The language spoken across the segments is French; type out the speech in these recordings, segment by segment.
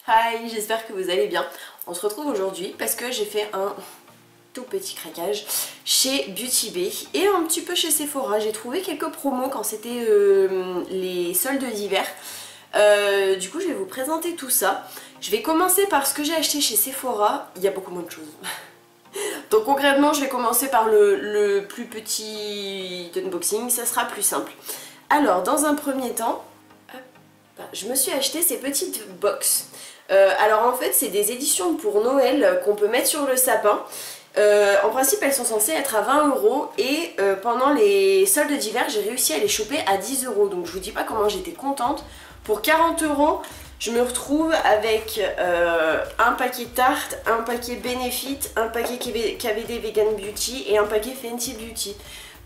Hi, j'espère que vous allez bien. On se retrouve aujourd'hui parce que j'ai fait un tout petit craquage chez Beauty Bay et un petit peu chez Sephora. J'ai trouvé quelques promos quand c'était les soldes d'hiver. Du coup je vais vous présenter tout ça. Je vais commencer par ce que j'ai acheté chez Sephora. Il y a beaucoup moins de choses. Donc concrètement je vais commencer par le plus petit unboxing, ça sera plus simple. Alors dans un premier temps, je me suis acheté ces petites box. Alors en fait c'est des éditions pour Noël qu'on peut mettre sur le sapin. En principe elles sont censées être à 20 € et pendant les soldes d'hiver j'ai réussi à les choper à 10 €. Donc je vous dis pas comment j'étais contente. Pour 40 € je me retrouve avec un paquet Tarte, un paquet Benefit, un paquet KVD Vegan Beauty et un paquet Fenty Beauty.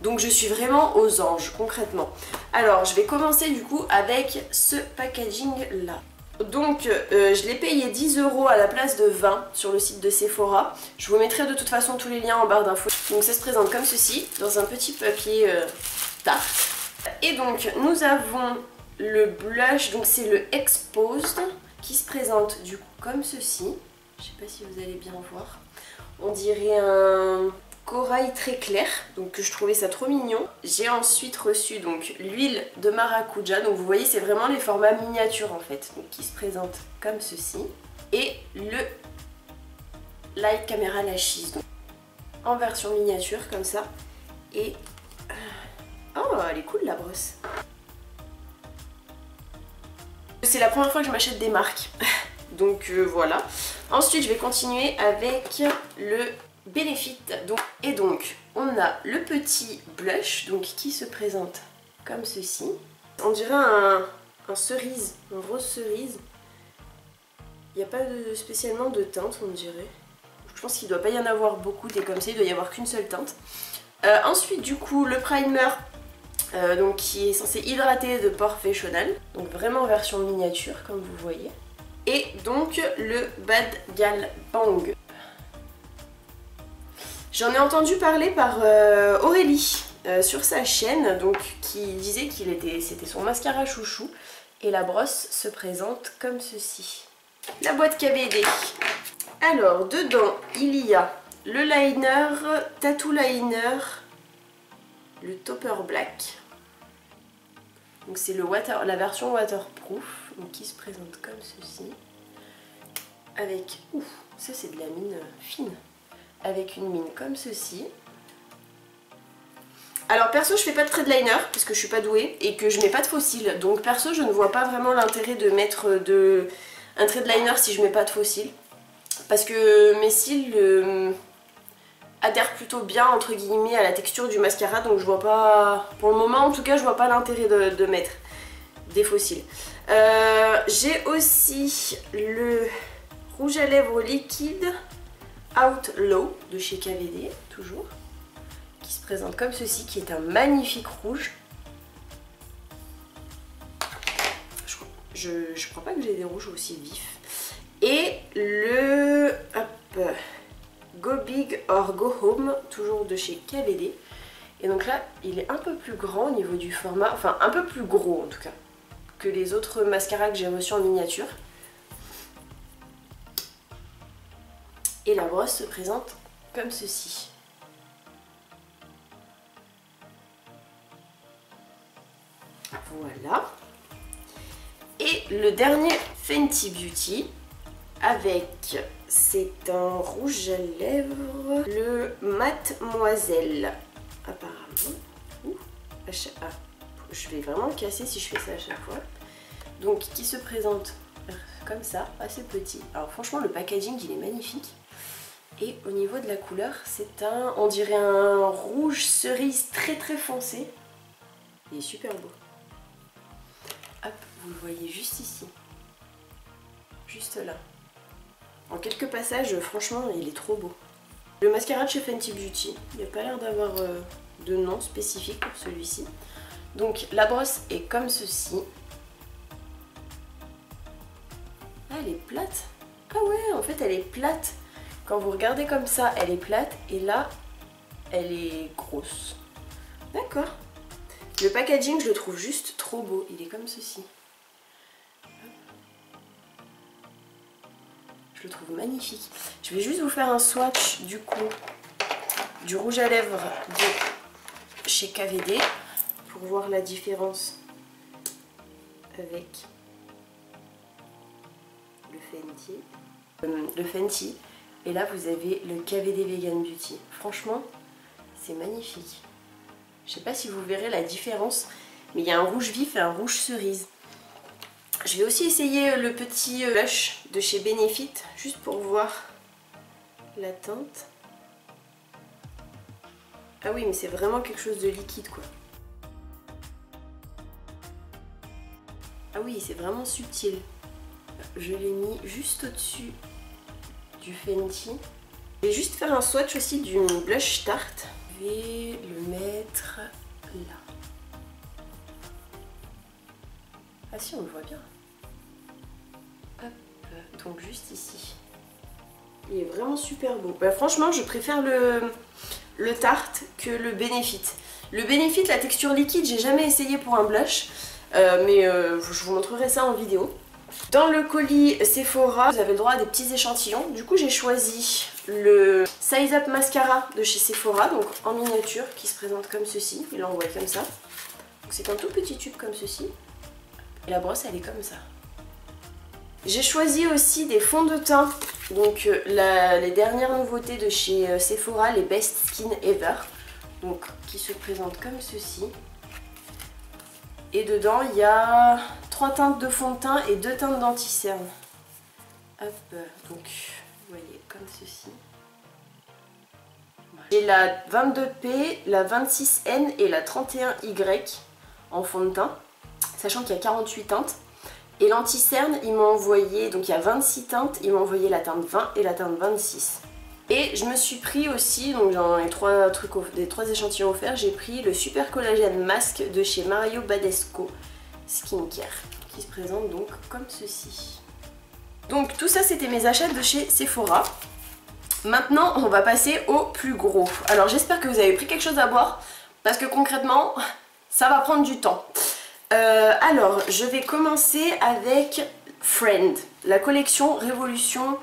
Donc je suis vraiment aux anges concrètement. Alors je vais commencer du coup avec ce packaging là. Donc je l'ai payé 10 € à la place de 20 sur le site de Sephora. Je vous mettrai de toute façon tous les liens en barre d'infos. Donc ça se présente comme ceci, dans un petit papier Tarte. Et donc nous avons le blush, donc c'est le Exposed, qui se présente du coup comme ceci. Je sais pas si vous allez bien voir. On dirait un corail très clair, donc je trouvais ça trop mignon. J'ai ensuite reçu donc l'huile de maracuja, donc vous voyez c'est vraiment les formats miniatures en fait, donc qui se présentent comme ceci. Et le Light Camera Lashes, donc en version miniature comme ça. Et oh elle est cool la brosse. C'est la première fois que je m'achète des marques, donc voilà. Ensuite je vais continuer avec le Benefit. Et donc on a le petit blush donc, qui se présente comme ceci. On dirait un cerise, une rose cerise. Il n'y a pas spécialement de teinte on dirait. Je pense qu'il ne doit pas y en avoir beaucoup des comme ça, il doit y avoir qu'une seule teinte. Ensuite du coup le primer donc, qui est censé hydrater de Professional. Donc vraiment version miniature comme vous voyez. Et donc le Bad Gal Bang. J'en ai entendu parler par Aurélie sur sa chaîne, donc qui disait c'était son mascara chouchou. Et la brosse se présente comme ceci. La boîte KVD. Alors dedans il y a le liner, Tattoo Liner, le Topper Black. Donc c'est la version waterproof, donc qui se présente comme ceci. Avec, ouf, ça c'est de la mine fine. Avec une mine comme ceci. Alors perso je fais pas de trait de liner parce que je suis pas douée et que je mets pas de faux cils. Donc perso je ne vois pas vraiment l'intérêt de mettre un trait de liner si je mets pas de faux cils. Parce que mes cils adhèrent plutôt bien entre guillemets à la texture du mascara. Donc je vois pas, pour le moment en tout cas je vois pas l'intérêt de mettre des faux cils. J'ai aussi le rouge à lèvres liquide Outlaw de chez KVD, toujours, qui se présente comme ceci, qui est un magnifique rouge. Je crois pas que j'ai des rouges aussi vifs. Et le Go Big or Go Home, toujours de chez KVD. Et donc là, il est un peu plus grand au niveau du format, enfin un peu plus gros en tout cas, que les autres mascaras que j'ai reçus en miniature. Et la brosse se présente comme ceci. Voilà. Et le dernier Fenty Beauty avec, c'est un rouge à lèvres, le Mademoiselle apparemment. Ouh, je vais vraiment le casser si je fais ça à chaque fois. Donc qui se présente comme ça, assez petit. Alors franchement le packaging il est magnifique. Et au niveau de la couleur, c'est on dirait un rouge cerise très très foncé. Il est super beau. Hop, vous le voyez juste ici. Juste là. En quelques passages, franchement, il est trop beau. Le mascara de chez Fenty Beauty. Il n'y a pas l'air d'avoir de nom spécifique pour celui-ci. Donc la brosse est comme ceci. Ah, elle est plate. Ah ouais, en fait, elle est plate. Quand vous regardez comme ça, elle est plate et là, elle est grosse. D'accord. Le packaging, je le trouve juste trop beau. Il est comme ceci. Je le trouve magnifique. Je vais juste vous faire un swatch du coup du rouge à lèvres de chez KVD pour voir la différence avec le Fenty. Et là vous avez le KVD Vegan Beauty. Franchement c'est magnifique. Je sais pas si vous verrez la différence, mais il y a un rouge vif et un rouge cerise. Je vais aussi essayer le petit blush de chez Benefit, juste pour voir la teinte. Ah oui, mais c'est vraiment quelque chose de liquide quoi. Ah oui, c'est vraiment subtil. Je l'ai mis juste au-dessus du Fenty. Je vais juste faire un swatch aussi du blush Tarte. Je vais le mettre là. Ah si, on le voit bien. Hop, donc juste ici. Il est vraiment super beau. Bah, franchement, je préfère le Tarte que le Benefit. Le Benefit, la texture liquide, j'ai jamais essayé pour un blush. Mais je vous montrerai ça en vidéo. Dans le colis Sephora, vous avez le droit à des petits échantillons. Du coup, j'ai choisi le Size Up Mascara de chez Sephora, donc en miniature, qui se présente comme ceci. Il l'envoie comme ça. C'est un tout petit tube comme ceci. Et la brosse, elle est comme ça. J'ai choisi aussi des fonds de teint. Donc les dernières nouveautés de chez Sephora, les Best Skin Ever. Donc qui se présentent comme ceci. Et dedans, il y a 3 teintes de fond de teint et 2 teintes d'anti-cerne. Hop, donc, vous voyez, comme ceci. J'ai la 22P, la 26N et la 31Y en fond de teint, sachant qu'il y a 48 teintes. Et l'anti-cerne, il m'a envoyé, donc il y a 26 teintes, il m'a envoyé la teinte 20 et la teinte 26. Et je me suis pris aussi, donc dans les 3 trucs, des 3 échantillons offerts, j'ai pris le Super Collagène Masque de chez Mario Badescu Skincare, qui se présente donc comme ceci. Donc tout ça c'était mes achats de chez Sephora. Maintenant on va passer au plus gros. Alors j'espère que vous avez pris quelque chose à boire, parce que concrètement ça va prendre du temps. Alors je vais commencer avec Friend, la collection Révolution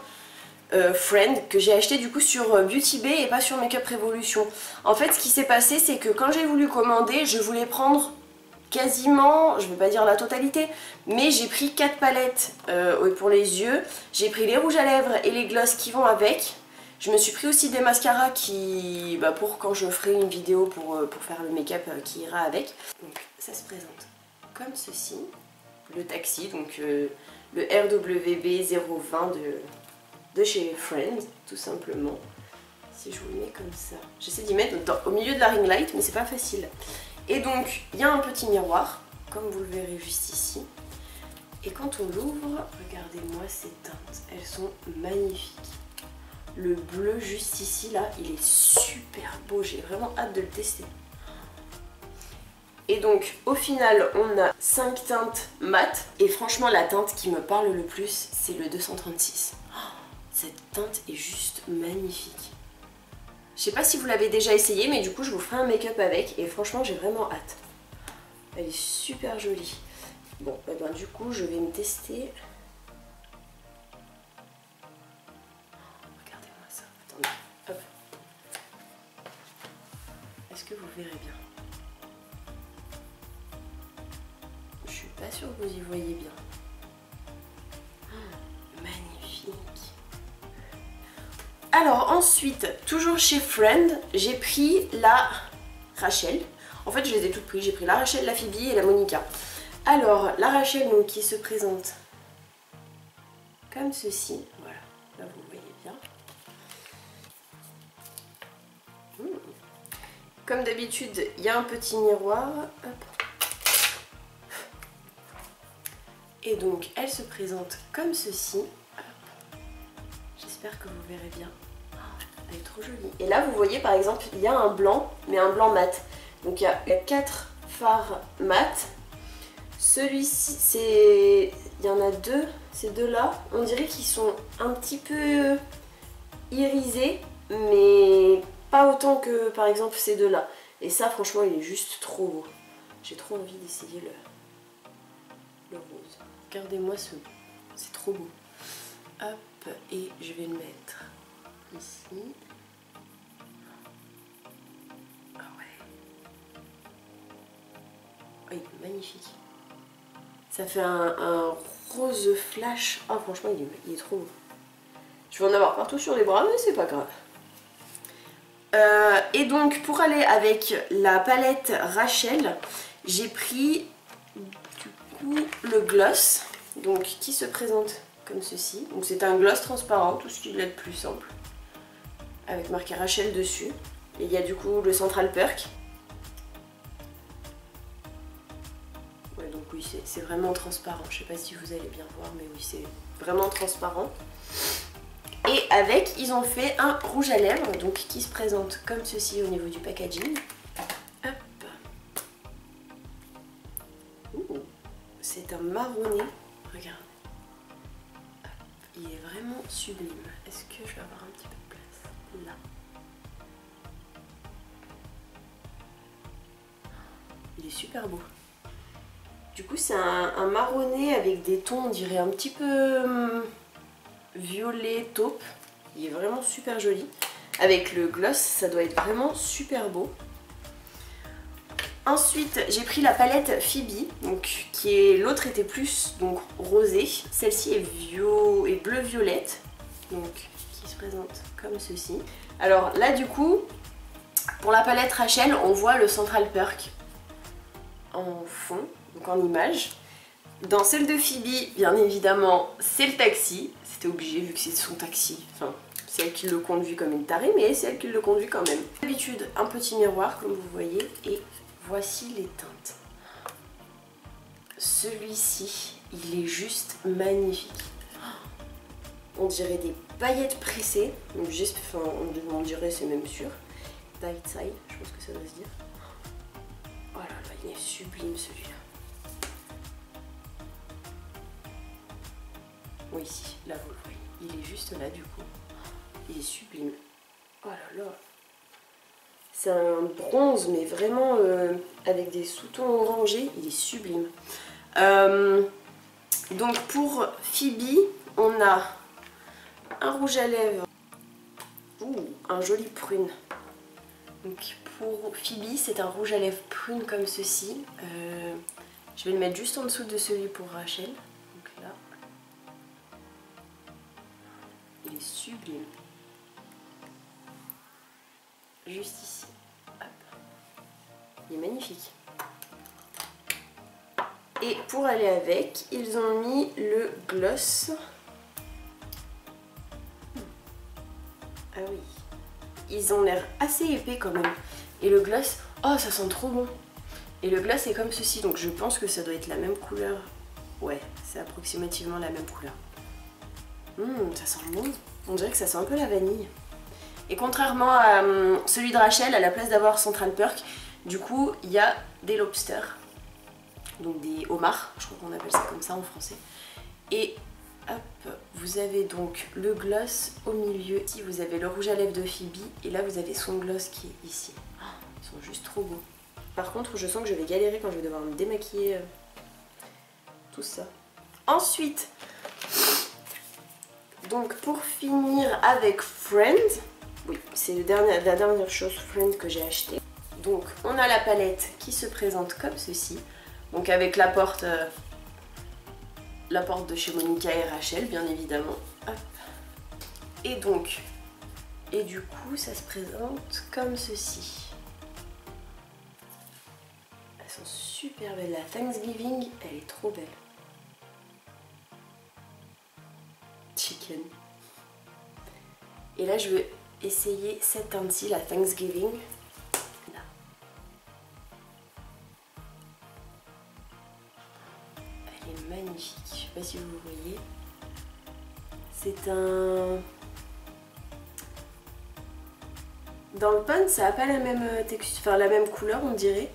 Friend que j'ai acheté du coup sur Beauty Bay et pas sur Makeup Revolution. En fait ce qui s'est passé c'est que quand j'ai voulu commander, je voulais prendre quasiment, je vais pas dire la totalité, mais j'ai pris 4 palettes pour les yeux, j'ai pris les rouges à lèvres et les glosses qui vont avec. Je me suis pris aussi des mascaras qui, pour quand je ferai une vidéo pour faire le make-up qui ira avec. Donc ça se présente comme ceci, le taxi, donc le RWB 020 de chez Friends, tout simplement. Si je vous le mets comme ça, j'essaie d'y mettre au milieu de la ring light, mais c'est pas facile. Et donc, il y a un petit miroir, comme vous le verrez juste ici. Et quand on l'ouvre, regardez-moi ces teintes, elles sont magnifiques. Le bleu juste ici, là, il est super beau, j'ai vraiment hâte de le tester. Et donc, au final, on a 5 teintes mat. Et franchement, la teinte qui me parle le plus, c'est le 236. Cette teinte est juste magnifique. Je sais pas si vous l'avez déjà essayé, mais du coup je vous ferai un make-up avec et franchement j'ai vraiment hâte. Elle est super jolie. Bon, du coup je vais me tester. Regardez-moi ça. Attendez, hop. Est-ce que vous verrez bien? Je suis pas sûre que vous y voyez bien. Magnifique. Alors ensuite, toujours chez Friend, j'ai pris la Rachel. En fait, je les ai toutes prises. J'ai pris la Rachel, la Phoebe et la Monica. Alors, la Rachel, donc, qui se présente comme ceci. Voilà, là vous voyez bien. Comme d'habitude, il y a un petit miroir. Hop. Et donc, elle se présente comme ceci. J'espère que vous verrez bien. Elle est trop jolie. Et là, vous voyez par exemple, il y a un blanc, mais un blanc mat. Donc il y a 4 fards mat. Celui-ci, c'est... Il y en a 2, ces deux-là. On dirait qu'ils sont un petit peu irisés, mais pas autant que par exemple ces deux-là. Et ça, franchement, il est juste trop beau. J'ai trop envie d'essayer le rose. Regardez-moi ce... C'est trop beau. Hop, et je vais le mettre ici. Ah ouais. Oh, il est magnifique. Ça fait un rose flash. Oh franchement il est trop beau. Je vais en avoir partout sur les bras mais c'est pas grave. Et donc pour aller avec la palette Rachel, j'ai pris du coup le gloss, donc qui se présente comme ceci. Donc c'est un gloss transparent, tout ce qui est de plus simple, avec marqué Rachel dessus. Et il y a du coup le Central Perk. Ouais, donc oui c'est vraiment transparent, je sais pas si vous allez bien voir mais oui c'est vraiment transparent. Et avec, ils ont fait un rouge à lèvres, donc qui se présente comme ceci au niveau du packaging. Hop. C'est un marronné, regardez. Hop. Il est vraiment sublime. Est-ce que je vais avoir un petit peu de place là? Il est super beau. Du coup, c'est un marronné avec des tons, on dirait un petit peu violet taupe. Il est vraiment super joli. Avec le gloss, ça doit être vraiment super beau. Ensuite, j'ai pris la palette Phoebe, donc l'autre était plus donc rosé. Celle-ci est bleu violette, donc qui se présente comme ceci. Alors là, du coup, pour la palette Rachel, on voit le Central Perk en fond, donc en image. Dans celle de Phoebe, bien évidemment, c'est le taxi. C'était obligé vu que c'est son taxi. Enfin, c'est elle qui le conduit comme une tarée, mais c'est elle qui le conduit quand même. D'habitude, un petit miroir, comme vous voyez, et voici les teintes. Celui-ci, il est juste magnifique. On dirait des paillettes pressées. Donc on dirait, c'est même sûr. Dai-tsai, je pense que ça doit se dire. Oh là là, il est sublime celui-là. Oui, ici, là vous le voyez. Il est juste là du coup. Il est sublime. Oh là là. C'est un bronze, mais vraiment avec des sous-tons orangés. Il est sublime. Donc pour Phoebe, on a un rouge à lèvres. Un joli prune. Donc pour Phoebe, c'est un rouge à lèvres prune comme ceci. Je vais le mettre juste en dessous de celui pour Rachel. Donc là. Il est sublime. Juste ici. Hop. Il est magnifique. Et pour aller avec, ils ont mis le gloss. Ah oui. Ils ont l'air assez épais quand même. Et le gloss, oh ça sent trop bon. Et le gloss est comme ceci, donc je pense que ça doit être la même couleur. Ouais, c'est approximativement la même couleur. Ça sent bon. On dirait que ça sent un peu la vanille. Et contrairement à celui de Rachel, à la place d'avoir Central Perk, du coup, il y a des lobsters. Donc des homards, je crois qu'on appelle ça comme ça en français. Et hop, vous avez donc le gloss au milieu. Ici, vous avez le rouge à lèvres de Phoebe. Et là, vous avez son gloss qui est ici. Oh, ils sont juste trop beaux. Par contre, je sens que je vais galérer quand je vais devoir me démaquiller tout ça. Ensuite, donc pour finir avec Friends, oui, c'est la dernière chose Friends que j'ai acheté. Donc on a la palette qui se présente comme ceci, donc avec la porte de chez Monica et Rachel bien évidemment. Hop. Et donc, et du coup ça se présente comme ceci. Elles sont super belles, la Thanksgiving elle est trop belle. Chicken. Et là je vais essayer cette teinte-ci, la Thanksgiving. Là. Elle est magnifique, je sais pas si vous voyez. C'est un... Dans le pan, ça n'a pas la même texture, enfin la même couleur on dirait.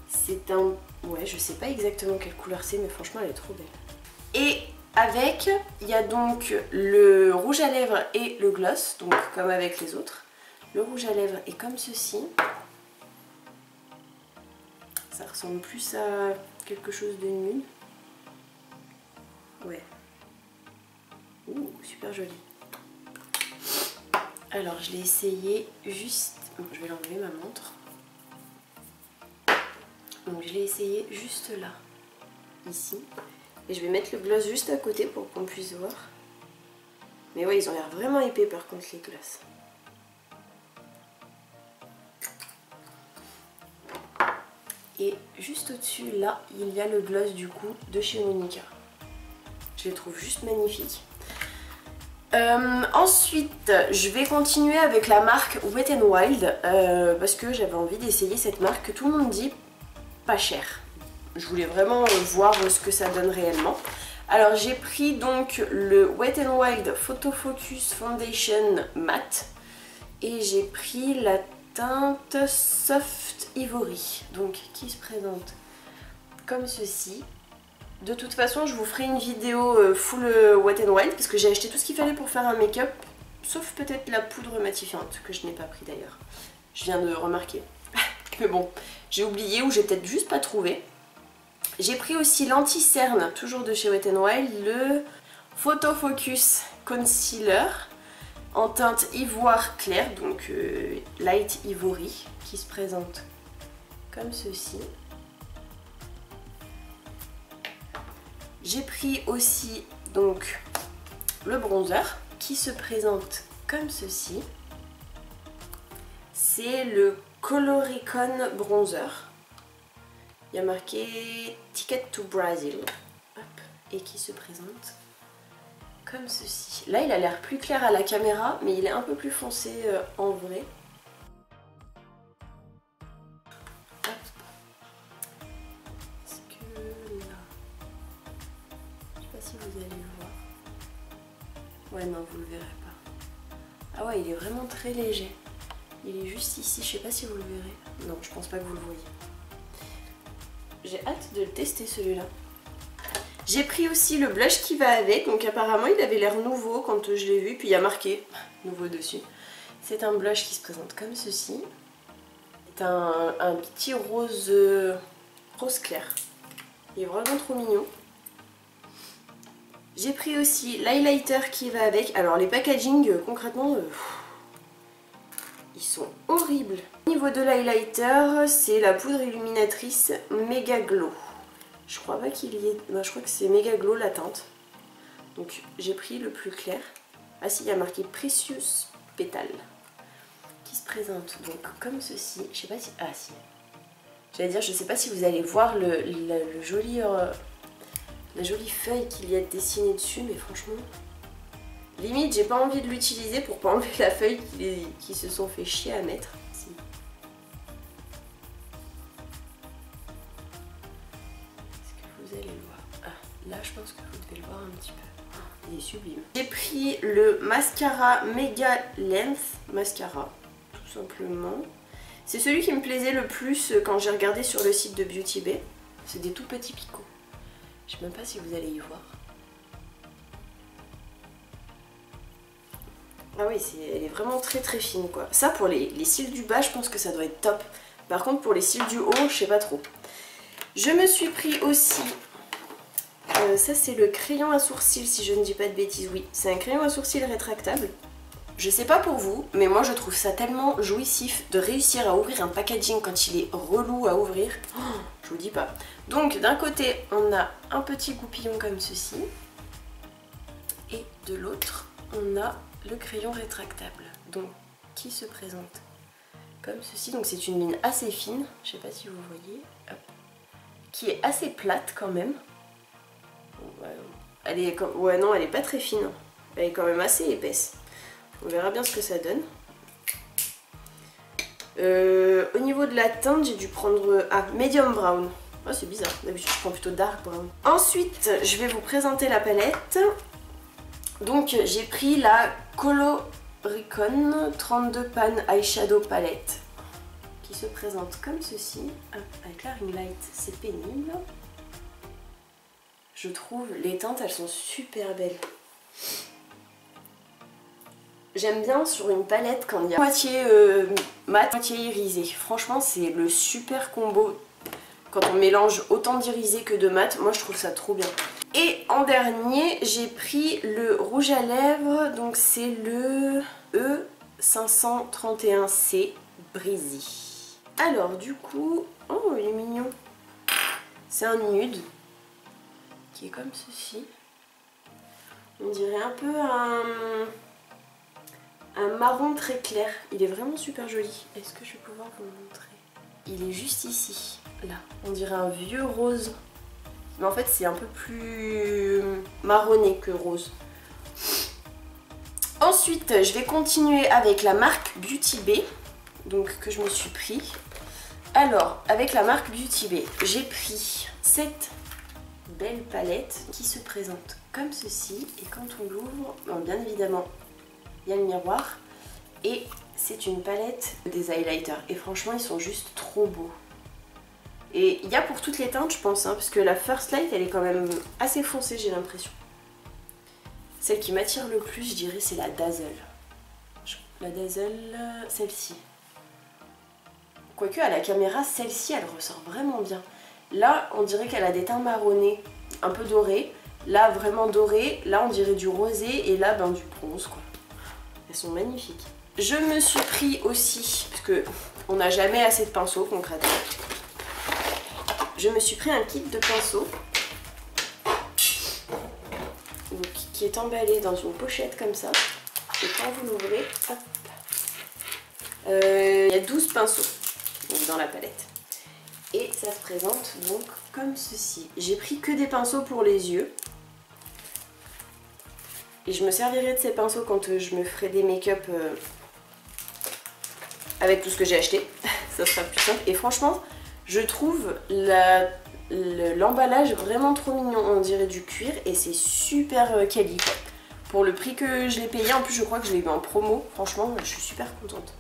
C'est un... Ouais, je sais pas exactement quelle couleur c'est, mais franchement elle est trop belle. Et avec, il y a donc le rouge à lèvres et le gloss, donc comme avec les autres. Le rouge à lèvres est comme ceci. Ça ressemble plus à quelque chose de nude. Ouais. Ouh, super joli. Alors je l'ai essayé juste... Bon, je vais l'enlever ma montre. Donc je l'ai essayé juste là, ici. Et je vais mettre le gloss juste à côté pour qu'on puisse voir. Mais ouais, ils ont l'air vraiment épais par contre les glosses. Et juste au-dessus, là, il y a le gloss du coup de chez Monica. Je les trouve juste magnifiques. Ensuite, je vais continuer avec la marque Wet n Wild parce que j'avais envie d'essayer cette marque que tout le monde dit pas cher. Je voulais vraiment voir ce que ça donne réellement. Alors j'ai pris donc le Wet n Wild Photo Focus Foundation Matte et j'ai pris la teinte Soft Ivory, donc qui se présente comme ceci. De toute façon je vous ferai une vidéo full Wet n Wild parce que j'ai acheté tout ce qu'il fallait pour faire un make-up, sauf peut-être la poudre matifiante que je n'ai pas pris d'ailleurs. Je viens de remarquer. Mais bon, j'ai oublié ou j'ai peut-être juste pas trouvé. J'ai pris aussi l'anti-cerne, toujours de chez Wet n Wild, le Photo Focus Concealer en teinte ivoire clair, donc Light Ivory, qui se présente comme ceci. J'ai pris aussi donc le bronzer qui se présente comme ceci. C'est le Coloricon Bronzer. Il y a marqué Ticket to Brazil. Hop, et qui se présente comme ceci. Là il a l'air plus clair à la caméra mais il est un peu plus foncé en vrai. Hop. Est-ce que là... Je sais pas si vous allez le voir. Ouais non, vous le verrez pas. Ah ouais, il est vraiment très léger. Il est juste ici, je sais pas si vous le verrez. Non, je pense pas que vous le voyez. J'ai hâte de le tester celui-là. J'ai pris aussi le blush qui va avec, donc apparemment il avait l'air nouveau quand je l'ai vu, puis il y a marqué nouveau dessus. C'est un blush qui se présente comme ceci. C'est un petit rose, rose clair. Il est vraiment trop mignon. J'ai pris aussi l'highlighter qui va avec. Alors les packaging concrètement, ils sont horribles. Au niveau de l'highlighter, c'est la poudre illuminatrice Mega Glow. Je crois pas qu'il y ait... Ben, je crois que c'est Mega Glow la teinte. Donc j'ai pris le plus clair. Ah si, il y a marqué Precious Petal. Qui se présente donc comme ceci. Je sais pas si... Ah si. J'allais dire, je sais pas si vous allez voir le joli... la jolie feuille qu'il y a dessinée dessus, mais franchement... Limite, j'ai pas envie de l'utiliser pour pas enlever la feuille qui se sont fait chier à mettre. Si. Est-ce que vous allez le voir? Ah, là je pense que vous devez le voir un petit peu. Oh, il est sublime. J'ai pris le mascara Mega Length Mascara, tout simplement. C'est celui qui me plaisait le plus quand j'ai regardé sur le site de Beauty Bay. C'est des tout petits picots. Je sais même pas si vous allez y voir. Ah oui, elle est vraiment très très fine quoi. Ça pour les cils du bas, je pense que ça doit être top. Par contre pour les cils du haut, je sais pas trop. Je me suis pris aussi... ça c'est le crayon à sourcils si je ne dis pas de bêtises, oui. C'est un crayon à sourcils rétractable. Je sais pas pour vous, mais moi je trouve ça tellement jouissif de réussir à ouvrir un packaging quand il est relou à ouvrir. Oh, je vous dis pas. Donc d'un côté on a un petit goupillon comme ceci. Et de l'autre on a le crayon rétractable, donc qui se présente comme ceci. Donc c'est une mine assez fine, je sais pas si vous voyez, hop, qui est assez plate quand même. Elle est comme... ouais non, elle est pas très fine, elle est quand même assez épaisse. On verra bien ce que ça donne. Au niveau de la teinte, j'ai dû prendre medium brown. Oh c'est bizarre, d'habitude je prends plutôt dark brown. Ensuite je vais vous présenter la palette. Donc j'ai pris la Coloricon 32 Pan Eyeshadow Palette qui se présente comme ceci. Avec la ring light c'est pénible. Je trouve les teintes elles sont super belles. J'aime bien sur une palette quand il y a moitié mat, moitié irisé. Franchement c'est le super combo quand on mélange autant d'irisé que de mat. Moi je trouve ça trop bien. Et en dernier, j'ai pris le rouge à lèvres, donc c'est le 531C Breezy. Alors du coup, oh il est mignon. C'est un nude qui est comme ceci. On dirait un peu un marron très clair. Il est vraiment super joli. Est-ce que je vais pouvoir vous le montrer? Il est juste ici, là. On dirait un vieux rose. Mais en fait c'est un peu plus marronné que rose. Ensuite je vais continuer avec la marque Beauty Bay, donc que je me suis pris. Alors avec la marque Beauty Bay, j'ai pris cette belle palette qui se présente comme ceci. Et quand on l'ouvre, bien évidemment il y a le miroir. Et c'est une palette des highlighters. Et franchement ils sont juste trop beaux. Et il y a pour toutes les teintes je pense, hein, parce que la First Light elle est quand même assez foncée j'ai l'impression. Celle qui m'attire le plus je dirais c'est la Dazzle. La Dazzle, celle-ci. Quoique à la caméra celle-ci elle ressort vraiment bien. Là on dirait qu'elle a des teints marronnés, un peu dorés. Là vraiment doré, là on dirait du rosé et là ben du bronze quoi. Elles sont magnifiques. Je me suis pris aussi, parce que on n'a jamais assez de pinceaux concrètement. Je me suis pris un kit de pinceaux donc, qui est emballé dans une pochette comme ça. Et quand vous l'ouvrez, hop, il y a 12 pinceaux donc, dans la palette. Et ça se présente donc comme ceci. J'ai pris que des pinceaux pour les yeux. Et je me servirai de ces pinceaux quand je me ferai des make-up avec tout ce que j'ai acheté. Ça sera plus simple. Et franchement, je trouve l'emballage vraiment trop mignon. On dirait du cuir et c'est super quali quoi. Pour le prix que je l'ai payé, en plus je crois que je l'ai eu en promo. Franchement, je suis super contente.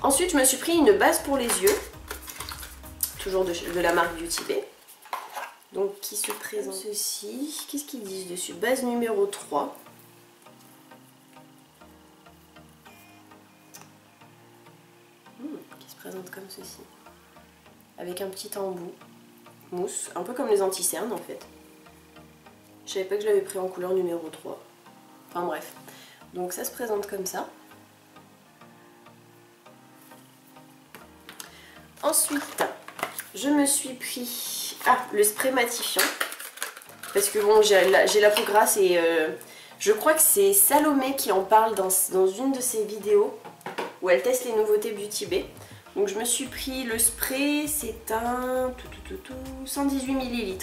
Ensuite, je me suis pris une base pour les yeux. Toujours de la marque Beauty Bay. Donc qui se présente ceci. Qu'est-ce qu'ils disent dessus? Base numéro 3. Qui se présente comme ceci. Avec un petit embout mousse, un peu comme les anti-cernes en fait. Je savais pas que je l'avais pris en couleur numéro 3. Enfin bref. Donc ça se présente comme ça. Ensuite, je me suis pris le spray matifiant. Parce que bon, j'ai la peau grasse et je crois que c'est Salomé qui en parle dans une de ses vidéos où elle teste les nouveautés Beauty Bay. Donc je me suis pris le spray, c'est un 118 ml.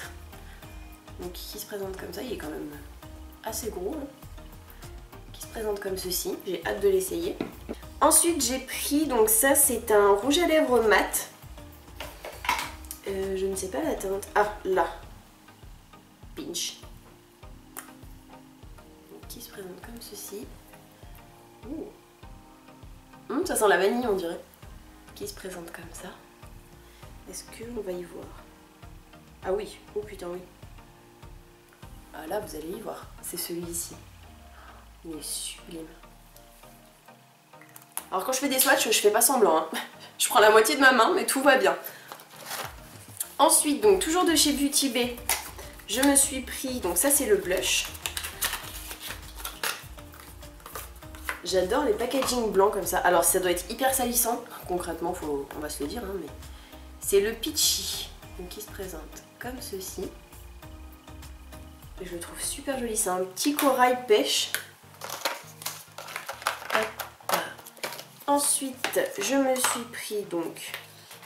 Donc qui se présente comme ça, il est quand même assez gros. Hein. Qui se présente comme ceci, j'ai hâte de l'essayer. Ensuite j'ai pris, donc ça c'est un rouge à lèvres mat. Je ne sais pas la teinte. Ah là, Pinch. Donc, qui se présente comme ceci. Ça sent la vanille on dirait. Qui se présente comme ça. Est-ce qu'on va y voir? Ah oui, oh putain oui. Ah là vous allez y voir, c'est celui-ci. Il est sublime. Alors quand je fais des swatchs, je fais pas semblant. Hein. Je prends la moitié de ma main, mais tout va bien. Ensuite, donc toujours de chez Beauty Bay, je me suis pris, donc ça c'est le blush. J'adore les packaging blancs comme ça. Alors ça doit être hyper salissant, concrètement on va se le dire, hein, mais c'est le Peachy, donc qui se présente comme ceci. Et je le trouve super joli, c'est un petit corail pêche. Hop. Ensuite, je me suis pris donc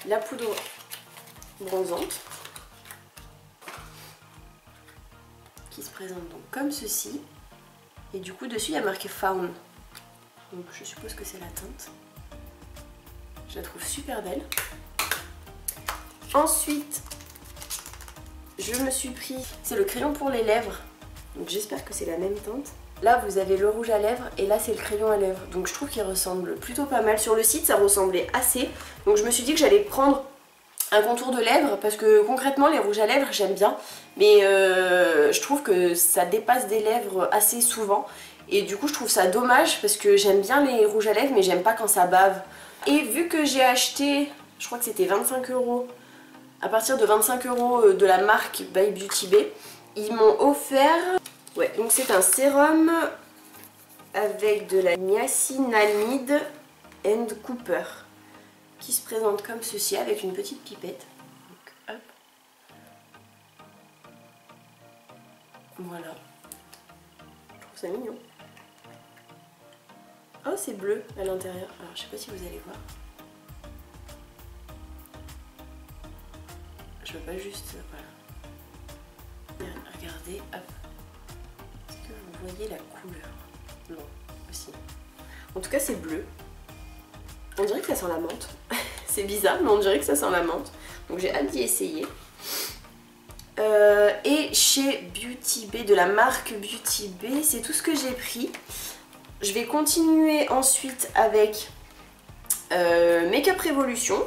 la poudre bronzante qui se présente donc comme ceci. Et du coup dessus il y a marqué Fawn. Donc je suppose que c'est la teinte. Je la trouve super belle. Ensuite, je me suis pris, c'est le crayon pour les lèvres. Donc j'espère que c'est la même teinte. Là vous avez le rouge à lèvres et là c'est le crayon à lèvres. Donc je trouve qu'il ressemble plutôt pas mal. Sur le site ça ressemblait assez. Donc je me suis dit que j'allais prendre un contour de lèvres parce que concrètement les rouges à lèvres j'aime bien. Mais je trouve que ça dépasse des lèvres assez souvent. Et du coup je trouve ça dommage parce que j'aime bien les rouges à lèvres mais j'aime pas quand ça bave. Et vu que j'ai acheté, je crois que c'était 25 €, à partir de 25 € de la marque by Beauty Bay, ils m'ont offert, ouais, donc c'est un sérum avec de la niacinamide Cooper qui se présente comme ceci avec une petite pipette. Donc, hop. Voilà. Je trouve ça mignon. Oh, c'est bleu à l'intérieur. Alors, je sais pas si vous allez voir. Je veux pas juste... Voilà. Regardez, hop. Est-ce que vous voyez la couleur? Non, aussi. En tout cas, c'est bleu. On dirait que ça sent la menthe. C'est bizarre, mais on dirait que ça sent la menthe. Donc j'ai hâte d'y essayer. Et chez Beauty Bay, de la marque Beauty Bay, c'est tout ce que j'ai pris. Je vais continuer ensuite avec Makeup Revolution.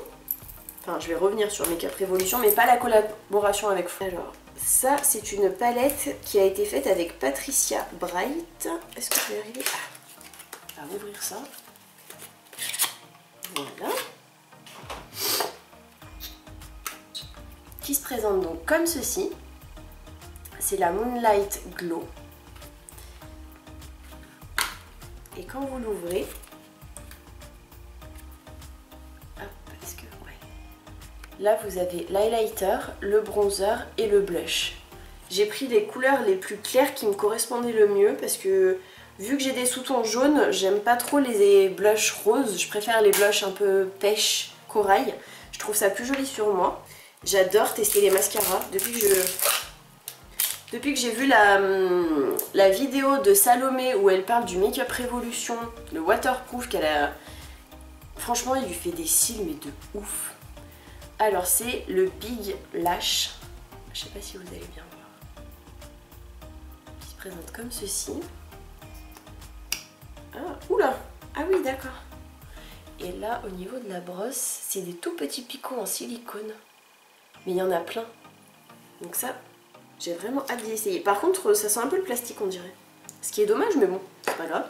Enfin, je vais revenir sur Makeup Revolution, mais pas la collaboration avec... Alors, ça, c'est une palette qui a été faite avec Patricia Bright. Est-ce que je vais arriver à ouvrir ça? Voilà. Qui se présente donc comme ceci. C'est la Moonlight Glow. Et quand vous l'ouvrez, est-ce que ouais. Là vous avez l'highlighter, le bronzer et le blush. J'ai pris les couleurs les plus claires qui me correspondaient le mieux parce que vu que j'ai des sous-tons jaunes, j'aime pas trop les blushs roses. Je préfère les blushs un peu pêche, corail. Je trouve ça plus joli sur moi. J'adore tester les mascaras. Depuis que j'ai vu la vidéo de Salomé où elle parle du Makeup Revolution, le waterproof qu'elle a... Franchement, il lui fait des cils mais de ouf. Alors c'est le Big Lash. Je sais pas si vous allez bien voir. Qui se présente comme ceci. Ah, oula! Ah oui, d'accord. Et là, au niveau de la brosse, c'est des tout petits picots en silicone. Mais il y en a plein. Donc ça, j'ai vraiment hâte d'y essayer. Par contre, ça sent un peu le plastique, on dirait. Ce qui est dommage, mais bon, c'est pas grave.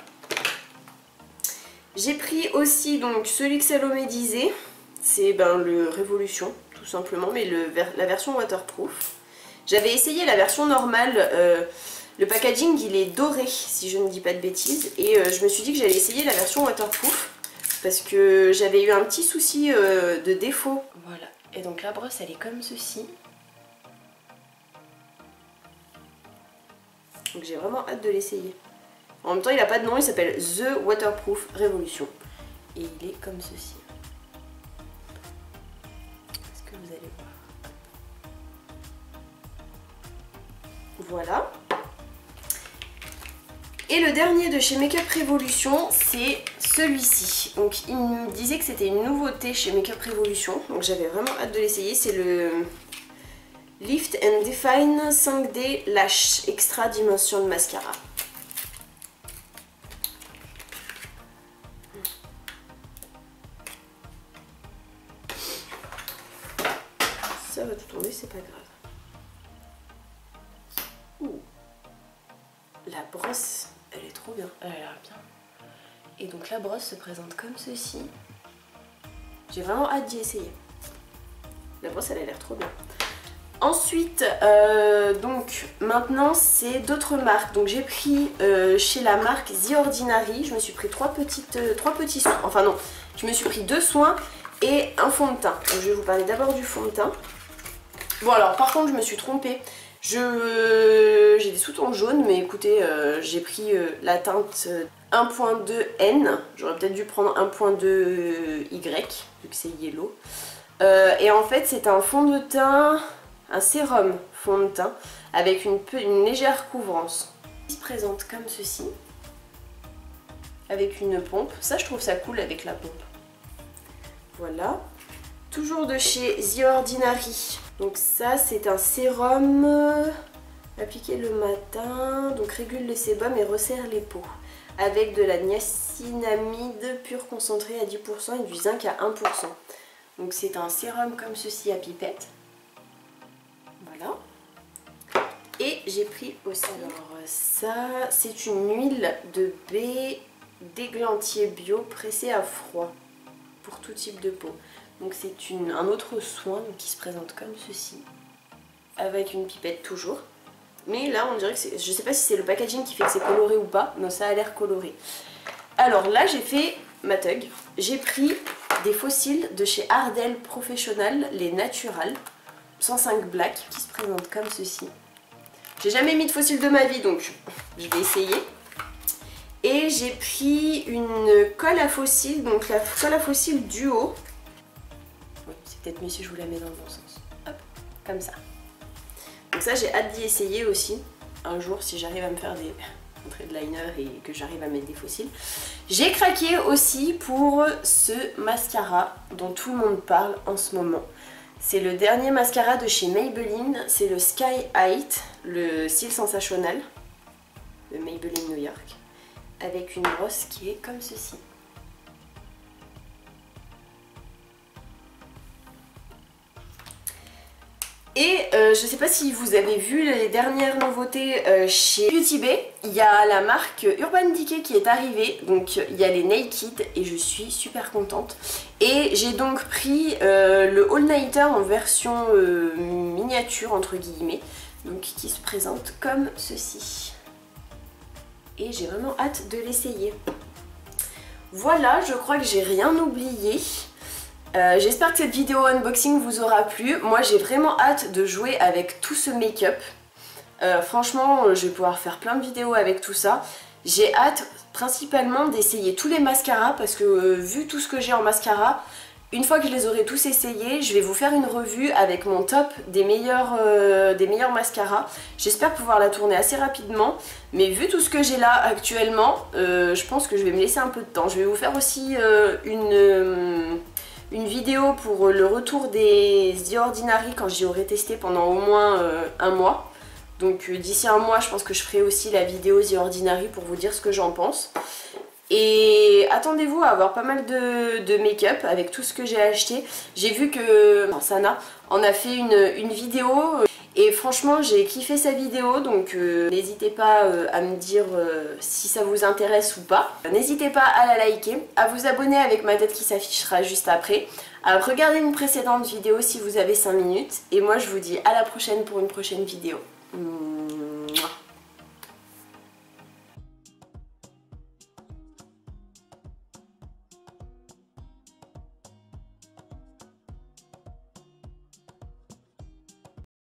J'ai pris aussi donc celui que Salomé disait. C'est le Révolution, tout simplement, mais la version waterproof. J'avais essayé la version normale. Le packaging, il est doré, si je ne dis pas de bêtises. Et je me suis dit que j'allais essayer la version waterproof. Parce que j'avais eu un petit souci de défaut. Voilà. Et donc la brosse, elle est comme ceci. Donc j'ai vraiment hâte de l'essayer. En même temps, il n'a pas de nom, il s'appelle The Waterproof Revolution. Et il est comme ceci. Est-ce que vous allez voir? Voilà. Et le dernier de chez Makeup Revolution, c'est celui-ci. Donc il me disait que c'était une nouveauté chez Makeup Revolution. Donc j'avais vraiment hâte de l'essayer. C'est le Lift and Define 5D Lash Extra Dimension Mascara. Ça va tout tomber, c'est pas grave. Ouh. La brosse, elle est trop bien. Elle a l'air bien. Et donc la brosse se présente comme ceci. J'ai vraiment hâte d'y essayer. La brosse, elle a l'air trop bien. Ensuite, donc maintenant c'est d'autres marques. Donc j'ai pris chez la marque The Ordinary, je me suis pris trois petits soins. Enfin non, je me suis pris 2 soins et un fond de teint. Donc je vais vous parler d'abord du fond de teint. Bon alors par contre je me suis trompée. J'ai des sous-tons jaunes, mais écoutez, j'ai pris la teinte 1.2N. J'aurais peut-être dû prendre 1.2Y, vu que c'est yellow. Et en fait c'est un fond de teint... Un sérum fond de teint avec une légère couvrance. Il se présente comme ceci, avec une pompe. Ça, je trouve ça cool avec la pompe. Voilà. Toujours de chez The Ordinary. Donc ça, c'est un sérum appliqué le matin. Donc régule les sébums et resserre les peaux. Avec de la niacinamide pure concentrée à 10% et du zinc à 1%. Donc c'est un sérum comme ceci à pipette. Voilà. Et j'ai pris aussi, alors ça, c'est une huile de baie d'églantier bio pressée à froid pour tout type de peau. Donc c'est un autre soin qui se présente comme ceci, avec une pipette toujours. Mais là on dirait que c'est, je sais pas si c'est le packaging qui fait que c'est coloré ou pas, mais ça a l'air coloré. Alors là j'ai fait Matug. J'ai pris des faux cils de chez Ardell Professional, les Natural 105 Black, qui se présentent comme ceci. J'ai jamais mis de faux cils de ma vie, donc je vais essayer. Et j'ai pris une colle à faux cils, donc la colle à faux cils Duo. C'est peut-être mieux si je vous la mets dans le bon sens. Hop, comme ça. Donc ça, j'ai hâte d'y essayer aussi, un jour, si j'arrive à me faire des traits de liner et que j'arrive à mettre des faux cils. J'ai craqué aussi pour ce mascara dont tout le monde parle en ce moment. C'est le dernier mascara de chez Maybelline, c'est le Sky Height, le cil sensationnel de Maybelline New York, avec une brosse qui est comme ceci. Et je sais pas si vous avez vu les dernières nouveautés chez Beauty Bay. Il y a la marque Urban Decay qui est arrivée, donc il y a les Naked et je suis super contente. Et j'ai donc pris le All Nighter en version miniature entre guillemets, donc qui se présente comme ceci. Et j'ai vraiment hâte de l'essayer. Voilà, je crois que j'ai rien oublié. J'espère que cette vidéo unboxing vous aura plu. Moi j'ai vraiment hâte de jouer avec tout ce make-up. Franchement je vais pouvoir faire plein de vidéos avec tout ça. J'ai hâte principalement d'essayer tous les mascaras parce que vu tout ce que j'ai en mascara, une fois que je les aurai tous essayés, je vais vous faire une revue avec mon top des meilleurs mascaras. J'espère pouvoir la tourner assez rapidement, mais vu tout ce que j'ai là actuellement, je pense que je vais me laisser un peu de temps. Je vais vous faire aussi une vidéo pour le retour des The Ordinary quand j'y aurai testé pendant au moins un mois. Donc d'ici un mois je pense que je ferai aussi la vidéo The Ordinary pour vous dire ce que j'en pense. Et attendez-vous à avoir pas mal de make-up avec tout ce que j'ai acheté. J'ai vu que Sana en a fait une vidéo et franchement j'ai kiffé sa vidéo, donc n'hésitez pas à me dire si ça vous intéresse ou pas. N'hésitez pas à la liker, à vous abonner avec ma tête qui s'affichera juste après, à regarder une précédente vidéo si vous avez 5 minutes. Et moi je vous dis à la prochaine pour une prochaine vidéo.